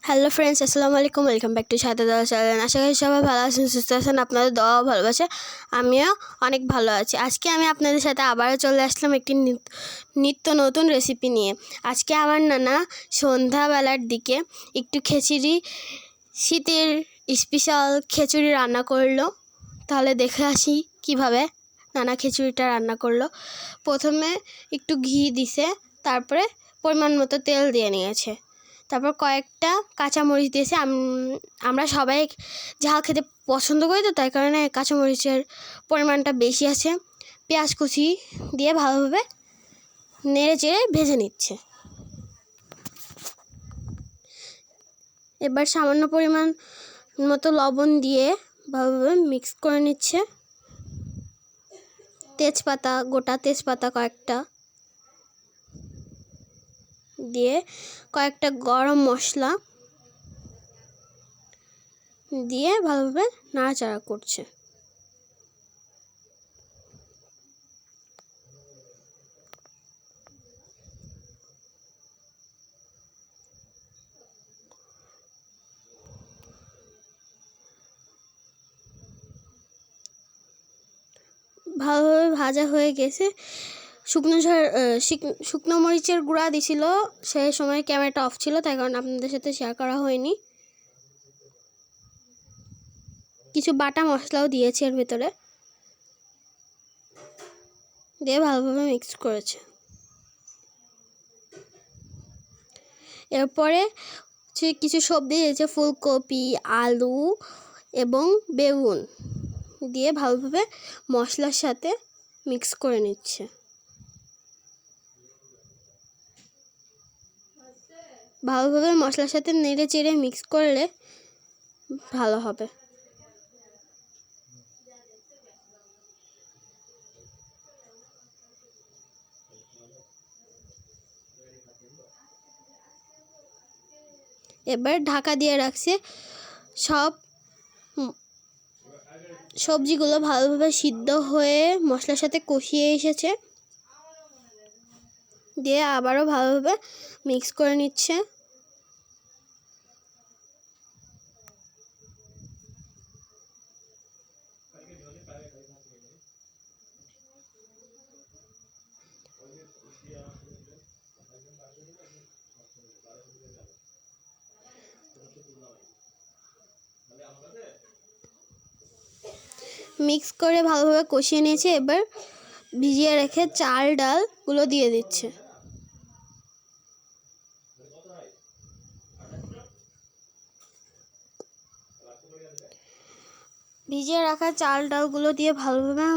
Hello friends, আসসালামু আলাইকুম। Welcome back to সাথে দেওয়া চ্যানেল। আশা করি সবাই ভালো আছেন, সুস্থ আছেন। আপনাদের দোয়া ভালোবাসে আমিও অনেক ভালো আছি। আজকে আমি আপনাদের সাথে আবারও চলে আসলাম একটি নিত্য নতুন রেসিপি নিয়ে। আজকে আমার নানা সন্ধ্যাবেলার দিকে একটু খিচুড়ি, শীতের স্পেশাল খিচুড়ি রান্না করলো। তাহলে দেখে আসি কিভাবে নানা খিচুড়িটা রান্না করলো। প্রথমে একটু ঘি দিছে, তারপরে পরিমাণ মতো তেল দিয়ে নিয়েছে, তারপর কয়েকটা কাঁচামরিচ দিয়েছে। আমরা সবাই ঝাল খেতে পছন্দ করি, তো তাই কারণে কাঁচামরিচের পরিমাণটা বেশি আছে। পেঁয়াজ কুচি দিয়ে ভালোভাবে নেড়ে চেড়ে ভেজে নিচ্ছে। এবার সামান্য পরিমাণ মতো লবণ দিয়ে ভালোভাবে মিক্স করে নিচ্ছে। তেজপাতা, গোটা তেজপাতা কয়েকটা দিয়ে, কয়েকটা গরম মশলা দিয়ে ভালোভাবে নাড়াচাড়া করছে। ভালোভাবে ভাজা হয়ে গেছে। শুকনো মরিচের গুঁড়া দিছিল, সেই সময় ক্যামেরাটা অফ ছিল, তাই কারণে আপনাদের সাথে শেয়ার করা হয়নি। কিছু বাটা মশলাও দিয়েছে এর ভিতরে, দিয়ে ভালোভাবে মিক্স করেছে। এরপরে কিছু সবজি দিয়েছে, ফুলকপি, আলু এবং বেগুন দিয়ে ভালোভাবে মশলার সাথে মিক্স করে নিচ্ছে। ভালোভাবে মশলার সাথে নেড়ে চেড়ে মিক্স করলে ভালো হবে। এবার ঢাকা দিয়ে রাখছে। সব সবজিগুলো ভালোভাবে সিদ্ধ হয়ে মশলার সাথে কষিয়ে এসেছে, দিয়ে আবারও ভালোভাবে মিক্স করে নিচ্ছে। মিক্স করে ভালোভাবে কষিয়ে নিয়েছে। এবার ভিজিয়ে রেখে চাল ডালগুলো দিয়ে দিচ্ছে। ভিজিয়ে রাখা চাল ডালগুলো দিয়ে ভালোভাবে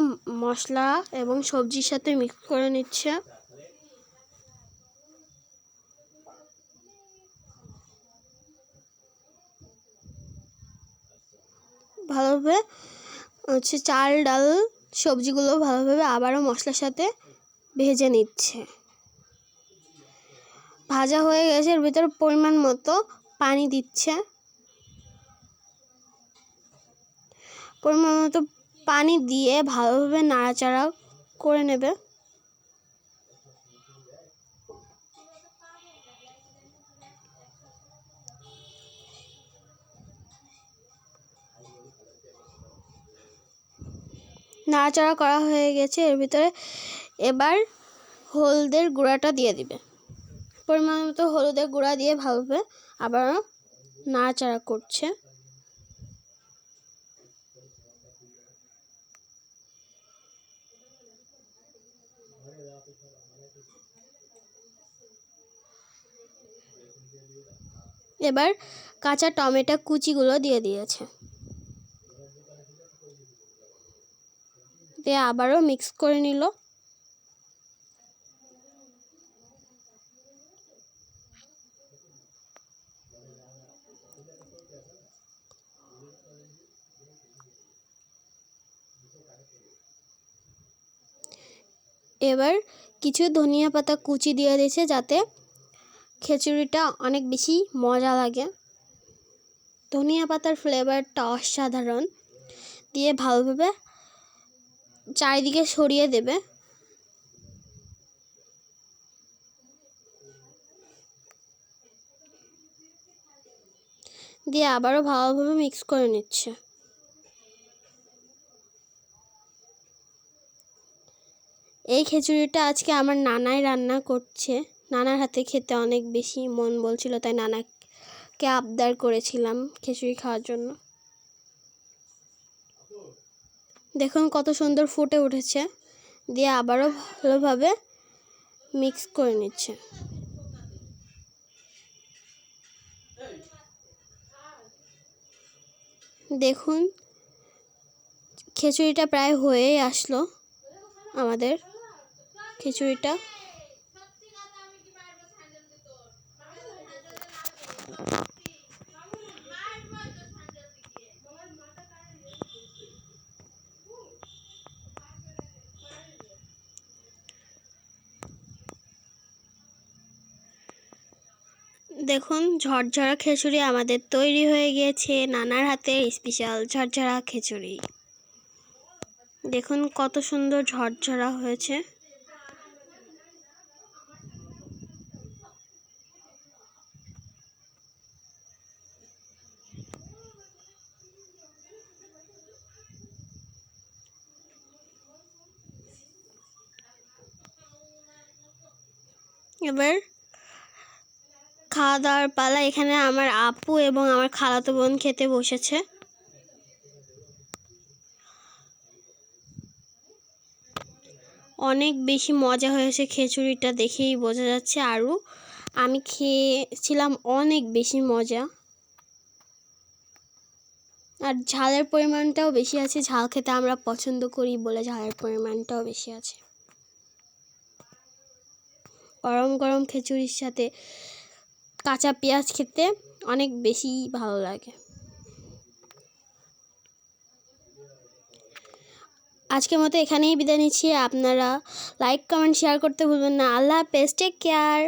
মশলা এবং সবজির সাথে মিক্স করে নিচ্ছে। ভালোভাবে চাল ডাল সবজিগুলো ভালোভাবে আবারও মশলার সাথে ভেজে নিচ্ছে। ভাজা হয়ে গেছে, এর ভিতরে পরিমাণ মতো পানি দিচ্ছে। পরিমাণ মতো পানি দিয়ে ভালোভাবে নাড়াচাড়া করে নেবে। নাড়াচাড়া করা হয়ে গেছে, এর ভিতরে এবার হলুদের গুঁড়াটা দিয়ে দিবে। পরিমাণ মতো হলুদের গুঁড়া দিয়ে ভালোভাবে আবারও নাড়াচাড়া করছে। এবার কাঁচা টমেটো কুচিগুলো দিয়ে দিয়েছে, দিয়ে আবারও মিক্স করে নিল। এবার কিছু ধনিয়া পাতা কুচি দিয়ে দিয়েছে, যাতে খিচুড়িটা অনেক বেশি মজা লাগে। ধনিয়া পাতার ফ্লেভারটা অসাধারণ। দিয়ে ভালোভাবে চারিদিকে ছড়িয়ে দেবে। দিয়ে আবারও ভালোভাবে মিক্স করে নিচ্ছে। এই খিচুড়িটা আজকে আমার নানাই রান্না করছে। নানার হাতে খেতে অনেক বেশি মন বলছিল, তাই নানাকে আবদার করেছিলাম খিচুড়ি খাওয়ার জন্য। দেখুন কত সুন্দর ফুটে উঠেছে, দিয়ে আবারও ভালোভাবে মিক্স করে নিচ্ছে। দেখুন খিচুড়িটা প্রায় হয়েই আসলো। আমাদের খিচুড়িটা দেখুন ঝরঝরা খিচুড়ি আমাদের তৈরি হয়ে গিয়েছে, নানার হাতের স্পেশাল ঝরঝরা খিচুড়ি। দেখুন কত সুন্দর ঝরঝরা হয়েছে। এবার খাওয়া দাওয়ার পালা। এখানে আমার আপু এবং আমার খালাতো বোন খেতে বসেছে। অনেক বেশি মজা হয়েছে খিচুড়িটা, দেখেই বোঝা যাচ্ছে। আরও আমি খেয়েছিলাম, অনেক বেশি মজা। আর ঝালের পরিমাণটাও বেশি আছে, ঝাল খেতে আমরা পছন্দ করি বলে ঝালের পরিমাণটাও বেশি আছে। গরম গরম খিচুড়ির সাথে কাঁচা পেঁয়াজ খেতে অনেক বেশি ভালো লাগে। আজকের মতো এখানেই বিদায় নিচ্ছি। আপনারা লাইক কমেন্ট শেয়ার করতে ভুলবেন না। আল্লাহ হাফেজ, টেক কেয়ার।